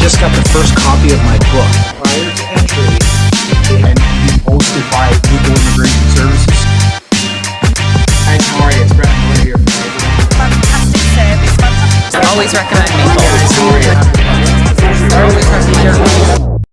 just got the first copy of my book. Prior to entry, and be posted by Legal Immigration Services. Guys, how are you? It's Brett Miller here from Legal. Fantastic service, fantastic. Always recommend me.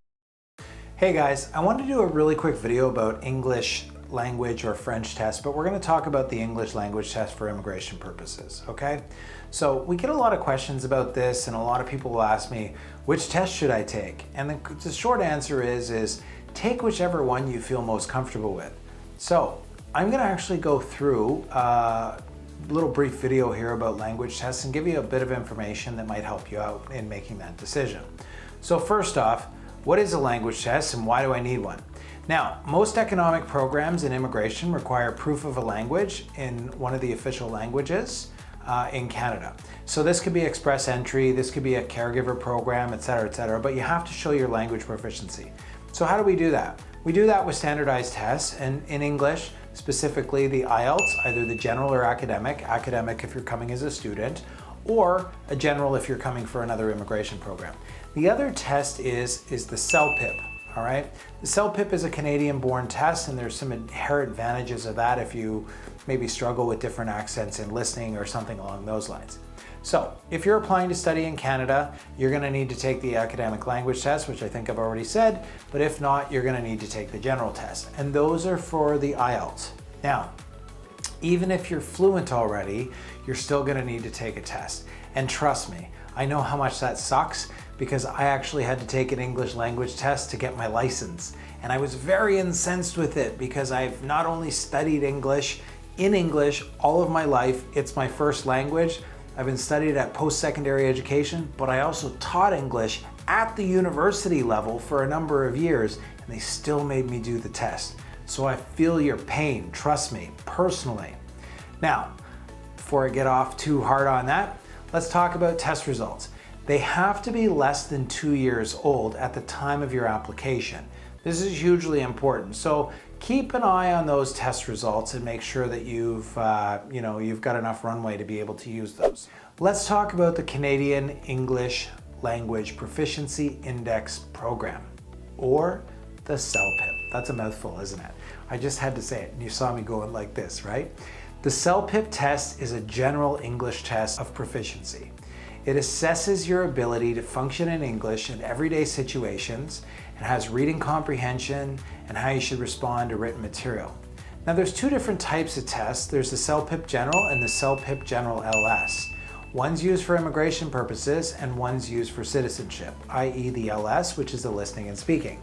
Hey guys, I wanted to do a really quick video about English language or French test, but we're going to talk about the English language test for immigration purposes, okay? So we get a lot of questions about this, and a lot of people will ask me, which test should I take? And the short answer is take whichever one you feel most comfortable with. So I'm going to actually go through a little brief video here about language tests and give you a bit of information that might help you out in making that decision. So first off, what is a language test and why do I need one? Now, most economic programs in immigration require proof of a language in one of the official languages in Canada. So this could be express entry, this could be a caregiver program, etc., but you have to show your language proficiency. So how do we do that? We do that with standardized tests, and in English, specifically the IELTS, either the general or academic if you're coming as a student, or a general if you're coming for another immigration program. The other test is the CELPIP, all right? The CELPIP is a Canadian-born test, and there's some inherent advantages of that if you maybe struggle with different accents in listening or something along those lines. So if you're applying to study in Canada, you're gonna need to take the academic language test, which I think I've already said, but if not, you're gonna need to take the general test. And those are for the IELTS. Now, even if you're fluent already, you're still gonna need to take a test. And trust me, I know how much that sucks because I actually had to take an English language test to get my license. And I was very incensed with it because I've not only studied English in English all of my life, it's my first language. I've been studied at post-secondary education, but I also taught English at the university level for a number of years, and they still made me do the test. So I feel your pain, trust me, personally. Now, before I get off too hard on that, let's talk about test results. They have to be less than 2 years old at the time of your application. This is hugely important. So keep an eye on those test results and make sure that you've got enough runway to be able to use those. Let's talk about the Canadian English Language Proficiency Index Program, or the CELPIP. That's a mouthful, isn't it? I just had to say it, and you saw me going like this, right? The CELPIP test is a general English test of proficiency. It assesses your ability to function in English in everyday situations and has reading comprehension and how you should respond to written material. Now there's two different types of tests. There's the CELPIP General and the CELPIP General LS. One's used for immigration purposes and one's used for citizenship, i.e. the LS, which is the listening and speaking.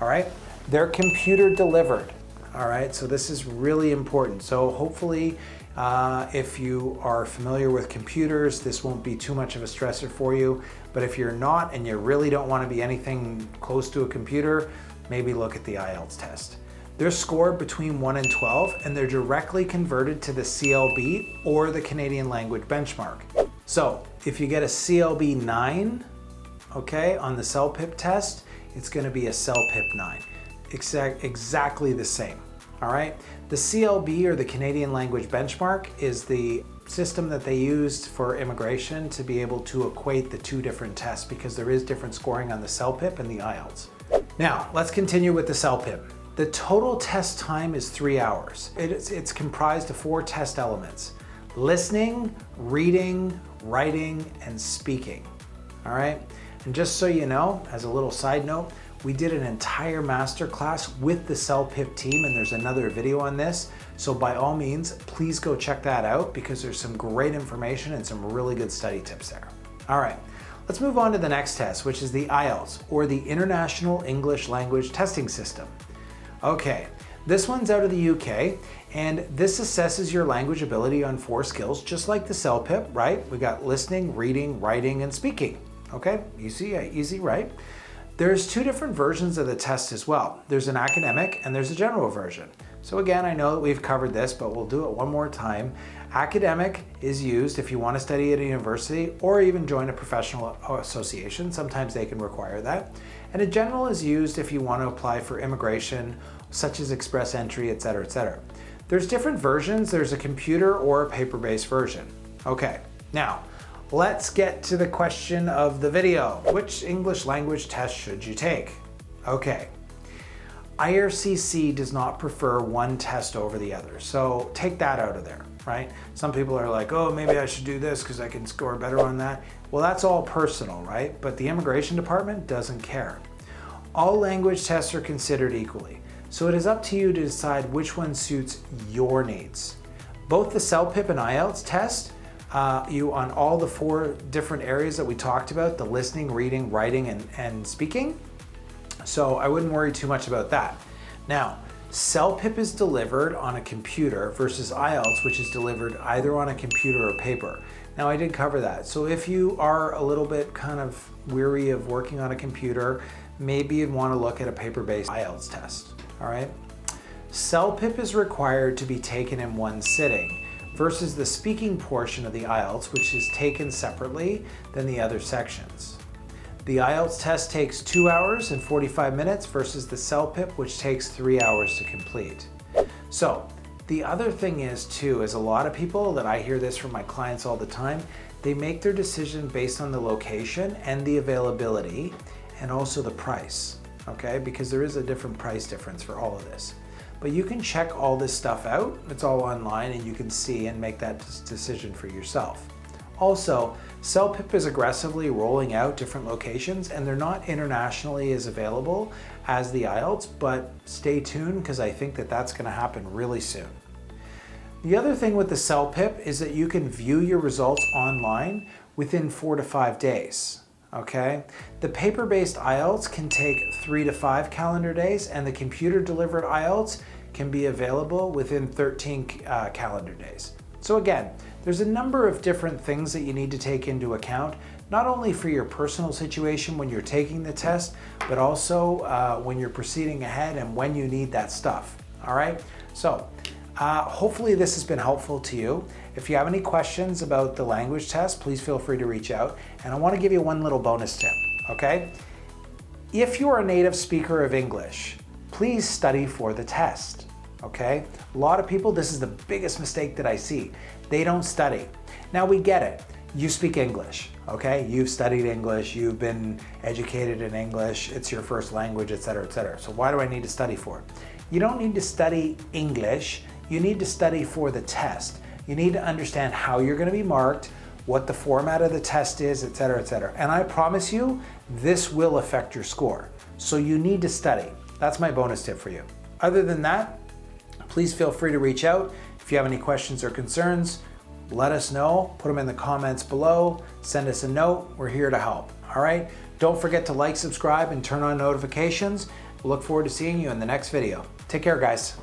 All right, they're computer delivered. All right, so this is really important. So hopefully, if you are familiar with computers, this won't be too much of a stressor for you. But if you're not and you really don't want to be anything close to a computer, maybe look at the IELTS test. They're scored between 1 and 12, and they're directly converted to the CLB or the Canadian Language Benchmark. So if you get a CLB 9, okay, on the CELPIP test, it's going to be a CELPIP 9. Exactly the same. All right. The CLB, or the Canadian Language Benchmark, is the system that they used for immigration to be able to equate the two different tests, because there is different scoring on the CELPIP and the IELTS. Now, let's continue with the CELPIP. The total test time is 3 hours. It's comprised of 4 test elements: listening, reading, writing, and speaking. All right. And just so you know, as a little side note, we did an entire masterclass with the CELPIP team, and there's another video on this. So by all means, please go check that out because there's some great information and some really good study tips there. All right, let's move on to the next test, which is the IELTS, or the International English Language Testing System. Okay, this one's out of the UK, and this assesses your language ability on 4 skills, just like the CELPIP, right? We got listening, reading, writing, and speaking. Okay, easy, right? There's 2 different versions of the test as well. There's an academic and there's a general version. So again, I know that we've covered this, but we'll do it one more time. Academic is used if you want to study at a university or even join a professional association. Sometimes they can require that. And a general is used if you want to apply for immigration, such as express entry, etc., etc. There's different versions. There's a computer or a paper-based version. Okay, now, let's get to the question of the video. Which English language test should you take? Okay. IRCC does not prefer one test over the other, so take that out of there, right? Some people are like, oh, maybe I should do this because I can score better on that. Well, that's all personal, right? But the immigration department doesn't care. All language tests are considered equally, so it is up to you to decide which one suits your needs. Both the CELPIP and IELTS test you on all the 4 different areas that we talked about, the listening, reading, writing, and speaking. So I wouldn't worry too much about that. Now, CELPIP is delivered on a computer versus IELTS, which is delivered either on a computer or paper. Now, I did cover that. So if you are a little bit kind of weary of working on a computer, maybe you'd want to look at a paper-based IELTS test, all right? CELPIP is required to be taken in one sitting versus the speaking portion of the IELTS, which is taken separately than the other sections. The IELTS test takes 2 hours and 45 minutes versus the CELPIP, which takes 3 hours to complete. So the other thing is too, is a lot of people that I hear this from my clients all the time, they make their decision based on the location and the availability and also the price, okay? Because there is a different price difference for all of this. But you can check all this stuff out. It's all online and you can see and make that decision for yourself. Also, CELPIP is aggressively rolling out different locations and they're not internationally as available as the IELTS, but stay tuned because I think that that's going to happen really soon. The other thing with the CELPIP is that you can view your results online within 4 to 5 days. Okay, the paper-based IELTS can take 3 to 5 calendar days and the computer-delivered IELTS can be available within 13 calendar days. So again, there's a number of different things that you need to take into account, not only for your personal situation when you're taking the test, but also when you're proceeding ahead and when you need that stuff, all right? So hopefully this has been helpful to you. If you have any questions about the language test, please feel free to reach out. And I want to give you one little bonus tip, okay? If you're a native speaker of English, please study for the test, okay? A lot of people, this is the biggest mistake that I see. They don't study. Now we get it. You speak English, okay? You've studied English, you've been educated in English, it's your first language, etc., etc. So why do I need to study for it? You don't need to study English, you need to study for the test. You need to understand how you're going to be marked, what the format of the test is, etc., etc. And I promise you, this will affect your score. So you need to study. That's my bonus tip for you. Other than that, please feel free to reach out. If you have any questions or concerns, let us know. Put them in the comments below. Send us a note. We're here to help. All right? Don't forget to like, subscribe, and turn on notifications. We'll look forward to seeing you in the next video. Take care, guys.